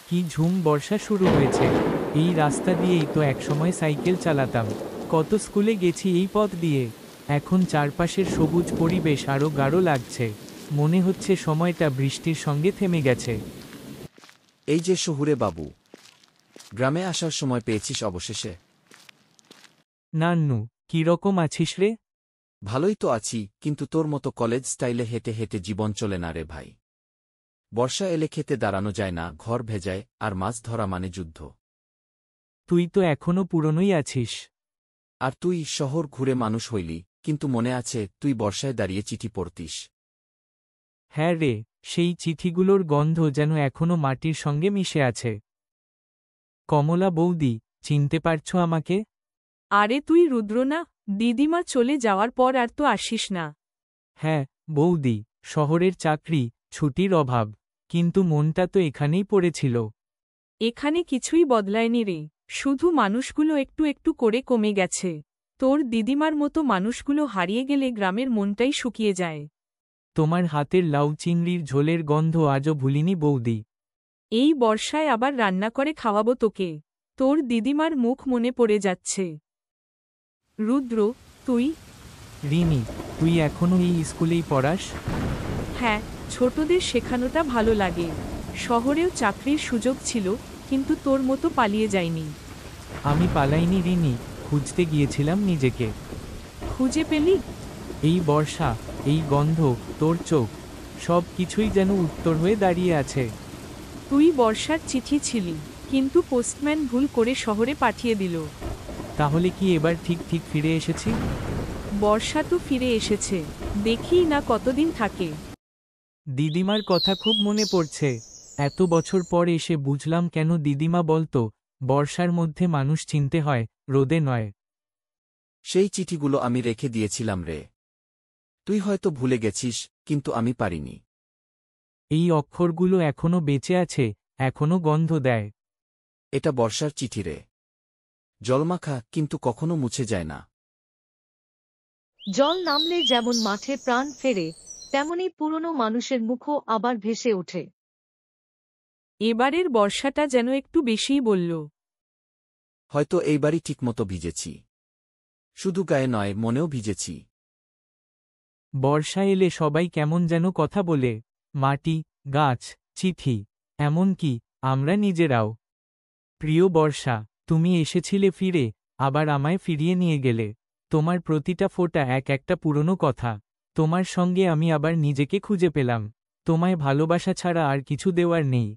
কি ঝুম বর্ষা শুরু হয়েছে। এই রাস্তা দিয়েই তো একসময় সাইকেল চালাতাম। কত স্কুলে গেছি এই পথ দিয়ে। এখন চারপাশের সবুজ পরিবেশ আরো গাঢ় লাগছে। মনে হচ্ছে সময়টা বৃষ্টির সঙ্গে থেমে গেছে। এই যে শহুরে বাবু, গ্রামে আসার সময় পেয়েছিস অবশেষে। নান্নু, কিরকম আছিস রে? ভালোই তো আছি, কিন্তু তোর মতো কলেজ স্টাইলে হেঁটে হেঁটে জীবন চলে না রে ভাই। বর্ষা এলে খেতে দাঁড়ানো যায় না, ঘর ভেজায়, আর মাছ ধরা মানে যুদ্ধ। তুই তো এখনো পুরনোই আছিস। আর তুই শহর ঘুরে মানুষ হইলি, কিন্তু মনে আছে তুই বর্ষায় দাঁড়িয়ে চিঠি পড়তিস। হ্যাঁ রে, সেই চিঠিগুলোর গন্ধ যেন এখনো মাটির সঙ্গে মিশে আছে। কমলা বৌদি, চিনতে পারছো আমাকে? আরে তুই রুদ্র না? দিদিমা চলে যাওয়ার পর আর তো আসিস না। হ্যাঁ বৌদি, শহরের চাকরি, ছুটির অভাব, কিন্তু মনটা তো এখানেই পড়েছিল। এখানে কিছুই বদলায়নি রে, শুধু মানুষগুলো একটু একটু করে কমে গেছে। তোর দিদিমার মতো মানুষগুলো হারিয়ে গেলে গ্রামের মনটাই শুকিয়ে যায়। তোমার হাতের লাউ চিংড়ির ঝোলের গন্ধ আজও ভুলিনি বৌদি। এই বর্ষায় আবার রান্না করে খাওয়াবো তোকে। তোর দিদিমার মুখ মনে পড়ে যাচ্ছে। রুদ্র, তুই? রিনি, তুই এখনো এই স্কুলেই পড়াস? হ্যাঁ, ছোটদের শেখানোটা ভালো লাগে। শহরেও চাকরির সুযোগ ছিল, কিন্তু তোর মতো পালিয়ে যায়নি। আমি পালাইনি রিনি, খুঁজতে গিয়েছিলাম নিজেকে। খুঁজে পেলি? এই বর্ষা, এই গন্ধ, তোর চোখ, সব কিছুই যেন উত্তর হয়ে দাঁড়িয়ে আছে। তুই বর্ষার চিঠি ছিলি, কিন্তু পোস্টম্যান ভুল করে শহরে পাঠিয়ে দিল। তাহলে কি এবার ঠিক ঠিক ফিরে এসেছি? বর্ষা তো ফিরে এসেছে, দেখি না কতদিন থাকে। দিদিমার কথা খুব মনে পড়ছে। এত বছর পর এসে বুঝলাম কেন দিদিমা বলতো, বর্ষার মধ্যে মানুষ চিনতে হয়, রোদে নয়। সেই চিঠিগুলো আমি রেখে দিয়েছিলাম রে। তুই হয়তো ভুলে গেছিস, কিন্তু আমি পারিনি। এই অক্ষরগুলো এখনো বেঁচে আছে, এখনো গন্ধ দেয়। এটা বর্ষার চিঠি রে। জলমাখা, কিন্তু কখনো মুছে যায় না। জল নামলে যেমন মাঠে প্রাণ ফেরে, তেমনি পুরনো মানুষের মুখও আবার ভেসে ওঠে। এবারের বর্ষাটা যেন একটু বেশিই বলল। হয়তো এইবারই ঠিকমতো ভিজেছি। শুধু গায়ে নয়, মনেও ভিজেছি। বর্ষা এলে সবাই কেমন যেন কথা বলে, মাটি, গাছ, চিঠি, এমনকি আমরা নিজেরাও। প্রিয় বর্ষা, তুমি এসেছিলে ফিরে, আবার আমায় ফিরিয়ে নিয়ে গেলে। তোমার প্রতিটা ফোঁটা এক একটা পুরনো কথা। তোমার সঙ্গে আমি আবার নিজেকে খুঁজে পেলাম। তোমায় ভালোবাসা ছাড়া আর কিছু দেওয়ার নেই।